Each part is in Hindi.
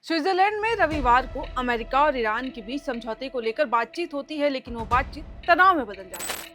स्विट्जरलैंड में रविवार को अमेरिका और ईरान के बीच समझौते को लेकर बातचीत होती है, लेकिन वो बातचीत तनाव में बदल जाती है।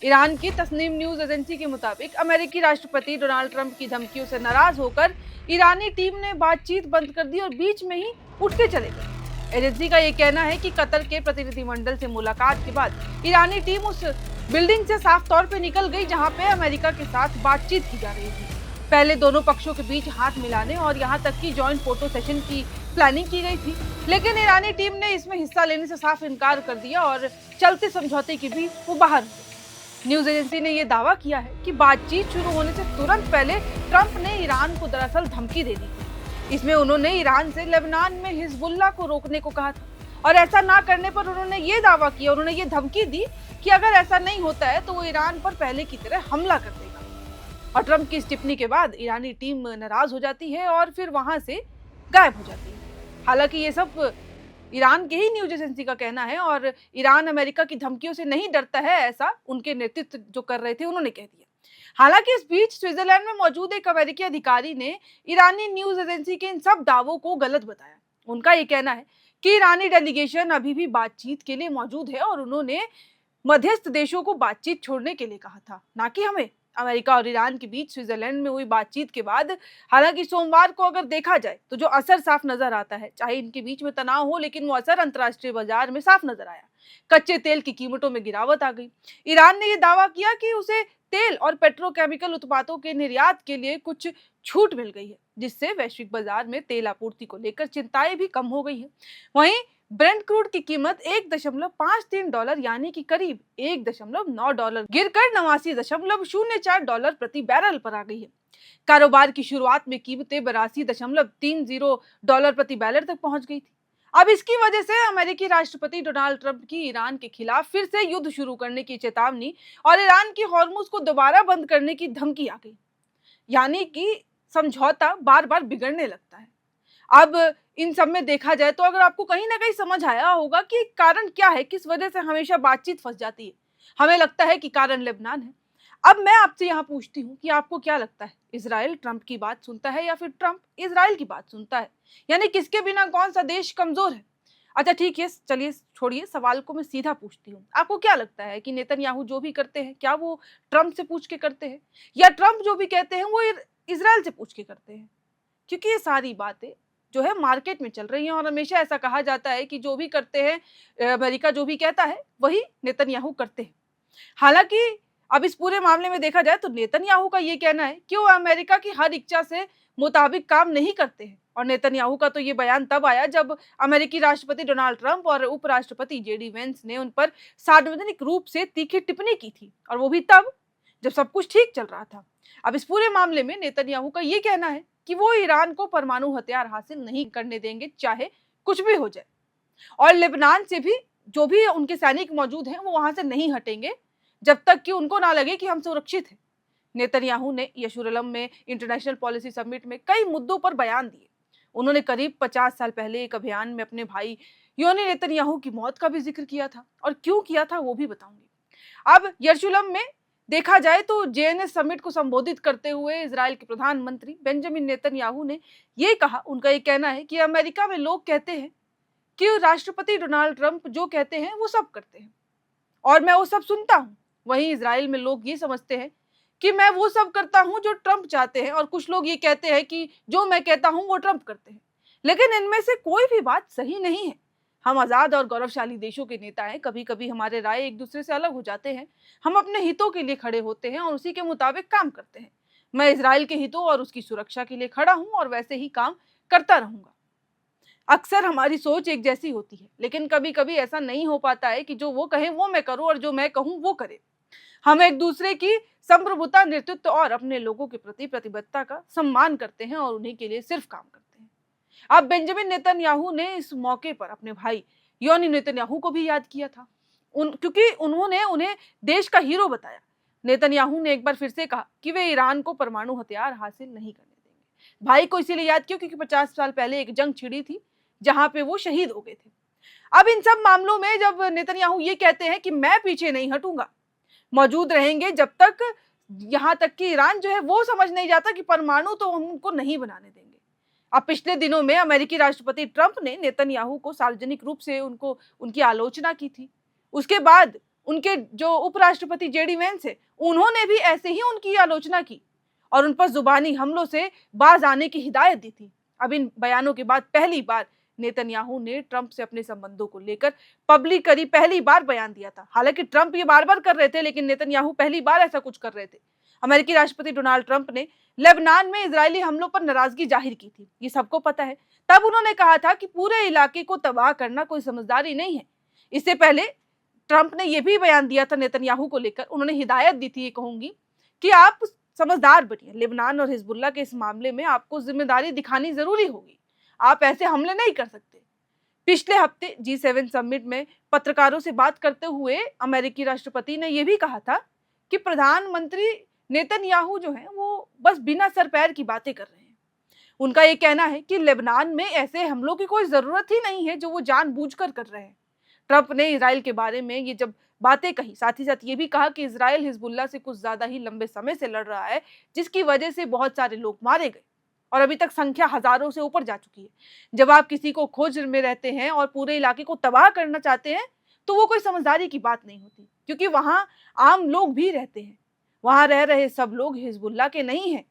ईरान की तस्नीम न्यूज एजेंसी के मुताबिक अमेरिकी राष्ट्रपति डोनाल्ड ट्रंप की धमकियों से नाराज होकर ईरानी टीम ने बातचीत बंद कर दी और बीच में ही उठ के चले गए। एजेंसी का ये कहना है कि कतर के प्रतिनिधिमंडल से मुलाकात के बाद ईरानी टीम उस बिल्डिंग से साफ तौर पे निकल गई जहां पे अमेरिका के साथ बातचीत की जा रही थी। पहले दोनों पक्षों के बीच हाथ मिलाने और यहां तक कि जॉइंट फोटो सेशन की प्लानिंग की गई थी, लेकिन ईरानी टीम ने इसमें हिस्सा लेने से साफ इनकार कर दिया और चलते समझौते के बीच वो बाहर हो गए। न्यूज एजेंसी ने यह दावा किया है कि बातचीत शुरू होने से तुरंत पहले ट्रंप ने ईरान को दरअसल धमकी दे दी थी। इसमें उन्होंने ईरान से लेबनान में हिजबुल्लाह को रोकने को कहा था और ऐसा ना करने पर उन्होंने ये दावा किया, उन्होंने ये धमकी दी कि अगर ऐसा नहीं होता है तो वो ईरान पर पहले की तरह हमला कर देगा। और ट्रंप की इस टिप्पणी के बाद ईरानी टीम नाराज हो जाती है और फिर वहां से गायब हो जाती है। हालांकि ये सब ईरान के ही न्यूज एजेंसी का कहना है और ईरान अमेरिका की धमकियों से नहीं डरता है, ऐसा उनके नेतृत्व जो कर रहे थे उन्होंने कह दिया। हालांकि इस बीच स्विट्जरलैंड में मौजूद एक अमेरिकी अधिकारी ने ईरानी न्यूज एजेंसी के इन सब दावों को गलत बताया। उनका ये कहना है कि ईरानी डेलीगेशन अभी भी बातचीत के लिए मौजूद है और उन्होंने मध्यस्थ देशों को बातचीत छोड़ने के लिए कहा था, ना कि हमें। अमेरिका और ईरान के बीच स्विट्जरलैंड में हुई बातचीत के बाद हालांकि सोमवार को अगर देखा जाए तो जो असर साफ नजर आता है, चाहे इनके बीच में तनाव हो, लेकिन वो असर अंतर्राष्ट्रीय बाजार में साफ नजर आया। कच्चे तेल की कीमतों में गिरावट आ गई। ईरान ने यह दावा किया कि उसे तेल और पेट्रोकेमिकल उत्पादों के निर्यात के लिए कुछ छूट मिल गई है, जिससे वैश्विक बाजार में तेल आपूर्ति को लेकर चिंताएं भी कम हो गई है। वहीं ब्रेंट क्रूड की कीमत $1.53 यानी कि करीब $1.9 गिरकर $89.04 प्रति बैरल पर आ गई है। कारोबार की शुरुआत में कीमतें $82.30 प्रति बैरल तक पहुंच गई थी। अब इसकी वजह से अमेरिकी राष्ट्रपति डोनाल्ड ट्रंप की ईरान के खिलाफ फिर से युद्ध शुरू करने की चेतावनी और ईरान की हॉर्मुज को दोबारा बंद करने की धमकी आ गई। यानी कि समझौता बार बार बिगड़ने लगता है। अब इन सब में देखा जाए तो अगर आपको कहीं ना कहीं समझ आया होगा कि कारण क्या है, किस वजह से हमेशा बातचीत फंस जाती है। हमें लगता है कि कारण लेबनान है। अब मैं आपसे यहाँ पूछती हूँ कि आपको क्या लगता है, इजराइल ट्रंप की बात सुनता है या फिर ट्रंप इजराइल की बात सुनता है? यानी किसके बिना कौन सा देश कमजोर है? अच्छा ठीक है, चलिए छोड़िए, सवाल को मैं सीधा पूछती हूँ। आपको क्या लगता है कि नेतन्याहू जो भी करते हैं क्या वो ट्रंप से पूछ के करते हैं, या ट्रंप जो भी कहते हैं वो इजराइल से पूछ के करते हैं? क्योंकि ये सारी बातें जो है मार्केट में चल रही हैं और हमेशा ऐसा कहा जाता है कि जो भी करते हैं, अमेरिका जो भी कहता है वही नेतन्याहू करते हैं। हालांकि अब इस पूरे मामले में देखा जाए तो नेतन्याहू का ये कहना है कि वो अमेरिका की हर इच्छा से मुताबिक काम नहीं करते हैं। और नेतन्याहू का तो ये बयान तब आया जब अमेरिकी राष्ट्रपति डोनाल्ड ट्रंप और उपराष्ट्रपति जेडी वेंस ने उन पर सार्वजनिक रूप से तीखी टिप्पणी की थी, और वो भी तब जब सब कुछ ठीक चल रहा था। अब इस पूरे मामले में नेतन्याहू का ये कहना है कि वो ईरान को परमाणु हथियार हासिल नहीं करने देंगे, चाहे कुछ भी हो जाए। और लेबनान से भी जो भी उनके सैनिक मौजूद हैं वो वहां से नहीं हटेंगे जब तक कि उनको ना लगे कि हम सुरक्षित हैं। नेतन्याहू ने यरूशलेम में इंटरनेशनल पॉलिसी समिट में कई मुद्दों पर बयान दिए। उन्होंने करीब 50 साल पहले एक अभियान में अपने भाई योनी नेतन्याहू की मौत का भी जिक्र किया था, और क्यों किया था वो भी बताऊंगी। अब यरूशलेम में देखा जाए तो जेएनएस समिट को संबोधित करते हुए इजराइल के प्रधानमंत्री बेंजामिन नेतन्याहू ने यह कहा, उनका ये कहना है कि अमेरिका में लोग कहते हैं कि राष्ट्रपति डोनाल्ड ट्रंप जो कहते हैं वो सब करते हैं और मैं वो सब सुनता हूं। वहीं इजराइल में लोग ये समझते हैं कि मैं वो सब करता हूं जो ट्रंप चाहते हैं, और कुछ लोग ये कहते हैं कि जो मैं कहता हूं वो ट्रंप करते हैं। लेकिन इनमें से कोई भी बात सही नहीं है। हम आजाद और गौरवशाली देशों के नेता हैं, कभी कभी हमारे राय एक दूसरे से अलग हो जाते हैं। हम अपने हितों के लिए खड़े होते हैं और उसी के मुताबिक काम करते हैं। मैं इजराइल के हितों और उसकी सुरक्षा के लिए खड़ा हूं और वैसे ही काम करता रहूंगा। अक्सर हमारी सोच एक जैसी होती है, लेकिन कभी कभी ऐसा नहीं हो पाता है कि जो वो कहें वो मैं करूं और जो मैं कहूं वो करे। हम एक दूसरे की संप्रभुता, नेतृत्व और अपने लोगों के प्रति प्रतिबद्धता का सम्मान करते हैं और उन्हीं के लिए सिर्फ काम करते हैं। अब बेंजामिन नेतन्याहू ने इस मौके पर अपने भाई योनी नेतन्याहू को भी याद किया था, क्योंकि उन्होंने उन्हें देश का हीरो बताया। नेतन्याहू ने एक बार फिर से कहा कि वे ईरान को परमाणु हथियार हासिल नहीं करने देंगे। भाई को इसीलिए याद किया क्योंकि 50 साल पहले एक जंग छिड़ी थी जहां पे वो शहीद हो गए थे। अब इन सब मामलों में जब नेतन्याहू ये कहते हैं कि मैं पीछे नहीं हटूंगा, मौजूद रहेंगे जब तक यहाँ तक कि ईरान जो है वो समझ नहीं जाता कि परमाणु तो हम उनको नहीं बनाने देंगे। अब पिछले दिनों में अमेरिकी राष्ट्रपति ट्रंप ने नेतन्याहू को सार्वजनिक रूप से उनकी आलोचना की थी। उसके बाद उनके जो उपराष्ट्रपति जेडी वेंस है, उन्होंने भी ऐसे ही उनकी आलोचना की और उन पर जुबानी हमलों से बाज आने की हिदायत दी थी। अब इन बयानों के बाद पहली बार नेतन्याहू ने ट्रंप से अपने संबंधों को लेकर पब्लिकली पहली बार बयान दिया था। हालांकि ट्रंप ये बार बार कर रहे थे, लेकिन नेतन्याहू पहली बार ऐसा कुछ कर रहे थे। अमेरिकी राष्ट्रपति डोनाल्ड ट्रंप ने लेबनान में इजरायली हमलों पर नाराजगी जाहिर की थी, ये सबको पता है। तब उन्होंने कहा था कि पूरे इलाके को तबाह करना कोई समझदारी नहीं है। इससे पहले ट्रंप ने यह भी बयान दिया था नेतन्याहू को लेकर, उन्होंने हिदायत दी थी, ये कहूंगी कि आप समझदार बनिए। लेबनान और हिजबुल्लाह के इस मामले में आपको जिम्मेदारी दिखानी जरूरी होगी, आप ऐसे हमले नहीं कर सकते। पिछले हफ्ते G7 समिट में पत्रकारों से बात करते हुए अमेरिकी राष्ट्रपति ने यह भी कहा था कि प्रधानमंत्री नेतन्याहू जो है वो बस बिना सर पैर की बातें कर रहे हैं। उनका ये कहना है कि लेबनान में ऐसे हमलों की कोई जरूरत ही नहीं है जो वो जानबूझकर कर रहे हैं। ट्रंप ने इजराइल के बारे में ये जब बातें कही, साथ ही साथ ये भी कहा कि इजराइल हिजबुल्लाह से कुछ ज्यादा ही लंबे समय से लड़ रहा है, जिसकी वजह से बहुत सारे लोग मारे गए और अभी तक संख्या हजारों से ऊपर जा चुकी है। जब आप किसी को खोज में रहते हैं और पूरे इलाके को तबाह करना चाहते हैं तो वो कोई समझदारी की बात नहीं होती, क्योंकि वहां आम लोग भी रहते हैं। वहां रह रहे सब लोग हिजबुल्लाह के नहीं हैं,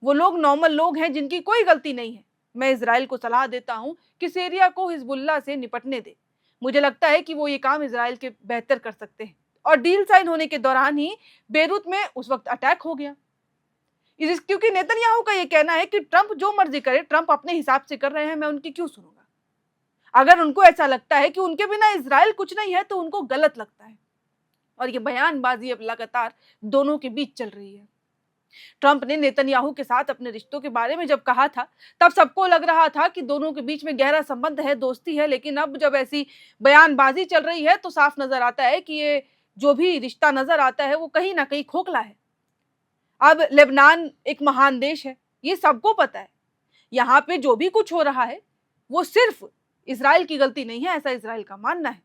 वो लोग नॉर्मल लोग हैं जिनकी कोई गलती नहीं है। मैं इजराइल को सलाह देता हूं कि सीरिया को हिजबुल्लाह से निपटने दे। मुझे लगता है कि वो ये काम इजराइल के बेहतर कर सकते हैं। और डील साइन होने के दौरान ही बेरूत में उस वक्त अटैक हो गया। क्योंकि नेतन्याहू का ये कहना है कि ट्रंप जो मर्जी करे, ट्रंप अपने हिसाब से कर रहे हैं, मैं उनकी क्यों सुनूंगा। अगर उनको ऐसा लगता है कि उनके बिना इजराइल कुछ नहीं है तो उनको गलत लगता है। और ये बयानबाजी अब लगातार दोनों के बीच चल रही है। ट्रंप ने नेतन्याहू के साथ अपने रिश्तों के बारे में जब कहा था, तब सबको लग रहा था कि दोनों के बीच में गहरा संबंध है, दोस्ती है। लेकिन अब जब ऐसी बयानबाजी चल रही है तो साफ नजर आता है कि ये जो भी रिश्ता नजर आता है वो कहीं ना कहीं खोखला है। अब लेबनान एक महान देश है, ये सबको पता है। यहाँ पे जो भी कुछ हो रहा है वो सिर्फ इजराइल की गलती नहीं है, ऐसा इजराइल का मानना है।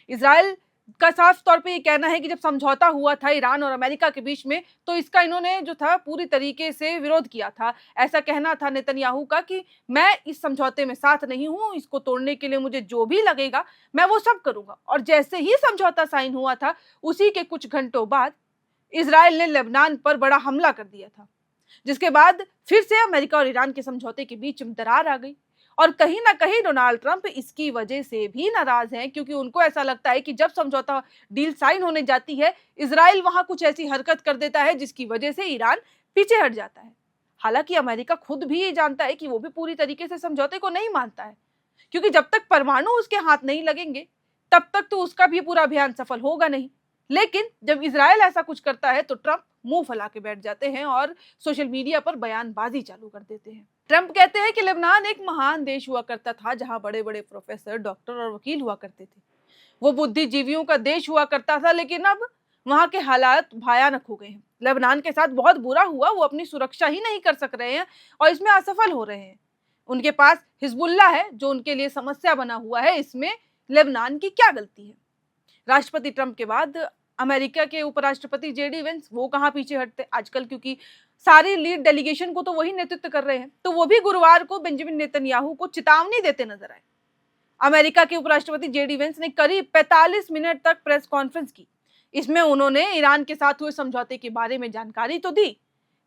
इजराइल का साफ तौर पे ये कहना है कि जब समझौता हुआ था ईरान और अमेरिका के बीच में, तो इसका इन्होंने जो था पूरी तरीके से विरोध किया था। ऐसा कहना था नेतन्याहू का कि मैं इस समझौते में साथ नहीं हूं, इसको तोड़ने के लिए मुझे जो भी लगेगा मैं वो सब करूंगा। और जैसे ही समझौता साइन हुआ था, उसी के कुछ घंटों बाद इजराइल ने लेबनान पर बड़ा हमला कर दिया था, जिसके बाद फिर से अमेरिका और ईरान के समझौते के बीच दरार आ गई। और कहीं ना कहीं डोनाल्ड ट्रंप इसकी वजह से भी नाराज हैं, क्योंकि उनको ऐसा लगता है कि जब समझौता डील साइन होने जाती है, इजराइल वहां कुछ ऐसी हरकत कर देता है जिसकी वजह से ईरान पीछे हट जाता है। हालांकि अमेरिका खुद भी ये जानता है कि वो भी पूरी तरीके से समझौते को नहीं मानता है, क्योंकि जब तक परमाणु उसके हाथ नहीं लगेंगे तब तक तो उसका भी पूरा अभियान सफल होगा नहीं। लेकिन जब इजराइल ऐसा कुछ करता है तो ट्रंप मुंह फैला के बैठ जाते हैं और सोशल मीडिया पर बयानबाजी चालू कर देते हैं। ट्रंप कहते हैं कि लेबनान एक महान देश हुआ करता था, जहां बड़े बड़े प्रोफेसर, डॉक्टर और वकील हुआ करते थे। वो बुद्धिजीवियों का देश हुआ करता था, लेकिन अब वहां के हालात भयानक हो गए हैं। लेबनान के साथ बहुत बुरा हुआ, वो अपनी सुरक्षा ही नहीं कर सक रहे हैं और इसमें असफल हो रहे हैं। उनके पास हिजबुल्लाह है जो उनके लिए समस्या बना हुआ है। इसमें लेबनान की क्या गलती है। राष्ट्रपति ट्रंप के बाद अमेरिका के उपराष्ट्रपति जेडी वेंस, वो कहाँ पीछे हटते आजकल, क्योंकि सारी लीड डेलीगेशन को तो वही नेतृत्व कर रहे हैं। तो वो भी गुरुवार को बेंजामिन नेतन्याहू को चेतावनी देते नजर आए। अमेरिका के उपराष्ट्रपति जेडी वेंस ने करीब 45 मिनट तक प्रेस कॉन्फ्रेंस की। इसमें उन्होंने ईरान के साथ हुए समझौते के बारे में जानकारी तो दी,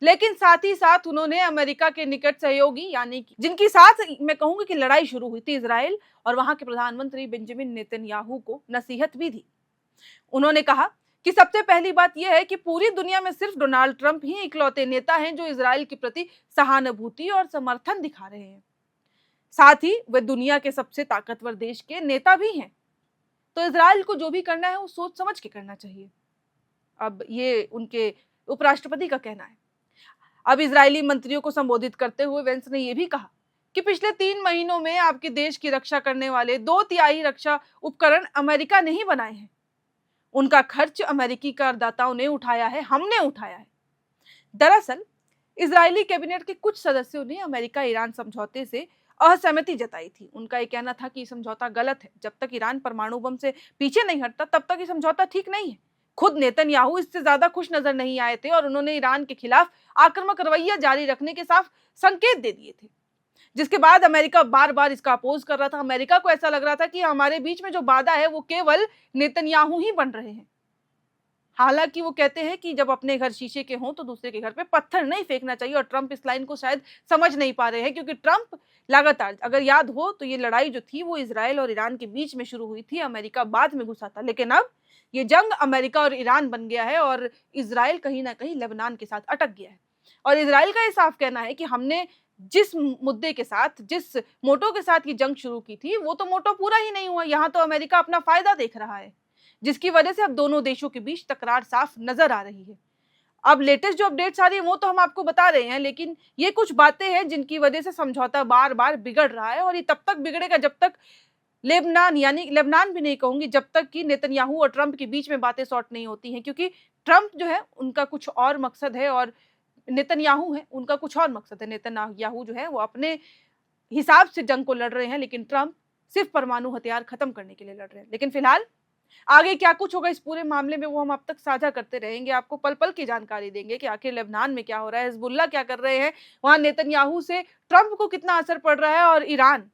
लेकिन साथ ही साथ उन्होंने अमेरिका के निकट सहयोगी, यानी कि जिनकी साथ मैं कहूंगी कि लड़ाई शुरू हुई थी, इजराइल, और वहां के प्रधानमंत्री बेंजामिन नेतन्याहू को नसीहत भी दी। उन्होंने कहा कि सबसे पहली बात यह है कि पूरी दुनिया में सिर्फ डोनाल्ड ट्रंप ही इकलौते नेता हैं जो इजराइल के प्रति सहानुभूति और समर्थन दिखा रहे हैं। साथ ही वे दुनिया के सबसे ताकतवर देश के नेता भी हैं। तो इजराइल को जो भी करना है वो सोच समझ के करना चाहिए। अब ये उनके उपराष्ट्रपति का कहना है। अब इजरायली मंत्रियों को संबोधित करते हुए वेंस ने यह भी कहा कि पिछले 3 महीनों में आपके देश की रक्षा करने वाले 2/3 रक्षा उपकरण अमेरिका नहीं बनाए हैं। उनका खर्च अमेरिकी करदाताओं ने उठाया है, हमने उठाया है। दरअसल इजरायली कैबिनेट के कुछ सदस्यों ने अमेरिका ईरान समझौते से असहमति जताई थी। उनका यह कहना था कि समझौता गलत है। जब तक ईरान परमाणु बम से पीछे नहीं हटता तब तक ये समझौता ठीक नहीं है। खुद नेतन्याहू इससे ज्यादा खुश नजर नहीं आए थे और उन्होंने ईरान के खिलाफ आक्रामक रवैया जारी रखने के साफ संकेत दे दिए थे, जिसके बाद अमेरिका बार बार इसका अपोज कर रहा था। अमेरिका को ऐसा लग रहा था कि हमारे बीच में जो वादा है वो केवल नेतन्याहू ही बन रहे हैं। हालांकि वो कहते हैं कि जब अपने घर शीशे के हों तो दूसरे के घर पे पत्थर नहीं फेंकना चाहिए, और ट्रंप इस लाइन को शायद समझ नहीं पा रहे हैं, क्योंकि ट्रंप लगातार, अगर याद हो तो ये लड़ाई जो थी वो इजराइल और ईरान के बीच में शुरू हुई थी, अमेरिका बाद में घुसा था, लेकिन अब ये जंग अमेरिका और ईरान बन गया है और इजराइल कहीं ना कहीं लेबनान के साथ अटक गया है। और इजराइल का ये साफ कहना है कि हमने जिस मुद्दे के साथ, जिस मोटो के साथ ये जंग शुरू की थी, वो तो मोटो पूरा ही नहीं हुआ। यहाँ तो अमेरिका अपना फायदा देख रहा है, जिसकी वजह से अब दोनों देशों के बीच तकरार साफ नजर आ रही है। अब लेटेस्ट जो अपडेट्स आ रही है वो तो हम आपको बता रहे हैं, लेकिन ये कुछ बातें हैं जिनकी वजह से समझौता बार बार बिगड़ रहा है, और ये तब तक बिगड़ेगा जब तक लेबनान, यानी लेबनान भी नहीं कहूंगी, जब तक कि नेतन्याहू और ट्रंप के बीच में बातें सॉर्ट नहीं होती हैं। क्योंकि ट्रंप जो है उनका कुछ और मकसद है और नेतन्याहू है उनका कुछ और मकसद है। नेतन्याहू जो है वो अपने हिसाब से जंग को लड़ रहे हैं, लेकिन ट्रंप सिर्फ परमाणु हथियार खत्म करने के लिए लड़ रहे हैं। लेकिन फिलहाल आगे क्या कुछ होगा इस पूरे मामले में वो हम अब तक साझा करते रहेंगे, आपको पल पल की जानकारी देंगे कि आखिर लेबनान में क्या हो रहा है, हिजबुल्लाह क्या कर रहे हैं, वहां नेतन्याहू से ट्रंप को कितना असर पड़ रहा है, और ईरान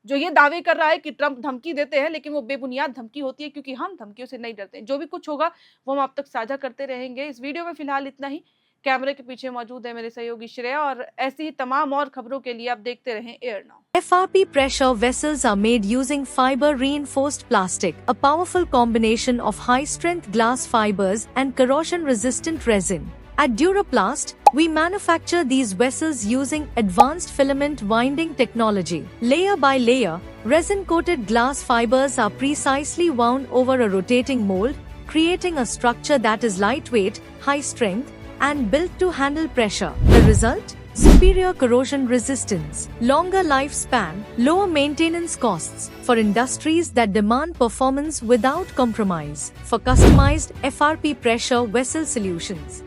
जो ये दावे कर रहा है कि ट्रंप धमकी देते हैं, लेकिन वो बेबुनियाद धमकी होती है, क्योंकि हम धमकियों से नहीं डरते। जो भी कुछ होगा वो हम अब तक साझा करते रहेंगे। इस वीडियो में फिलहाल इतना ही। कैमरे के पीछे मौजूद है मेरे सहयोगी श्रेया, और ऐसी ही तमाम और खबरों के लिए आप देखते रहें air now. FRP pressure vessels are made using fiber reinforced plastic, a powerful combination of high-strength glass fibers and corrosion-resistant resin. At Duraplast, we manufacture these vessels using advanced filament winding technology. Layer by layer, resin-coated glass fibers are precisely wound over a rotating mold, creating a structure that is lightweight, high-strength, and built to handle pressure. The result? Superior corrosion resistance, longer lifespan, lower maintenance costs for industries that demand performance without compromise. For customized FRP pressure vessel solutions,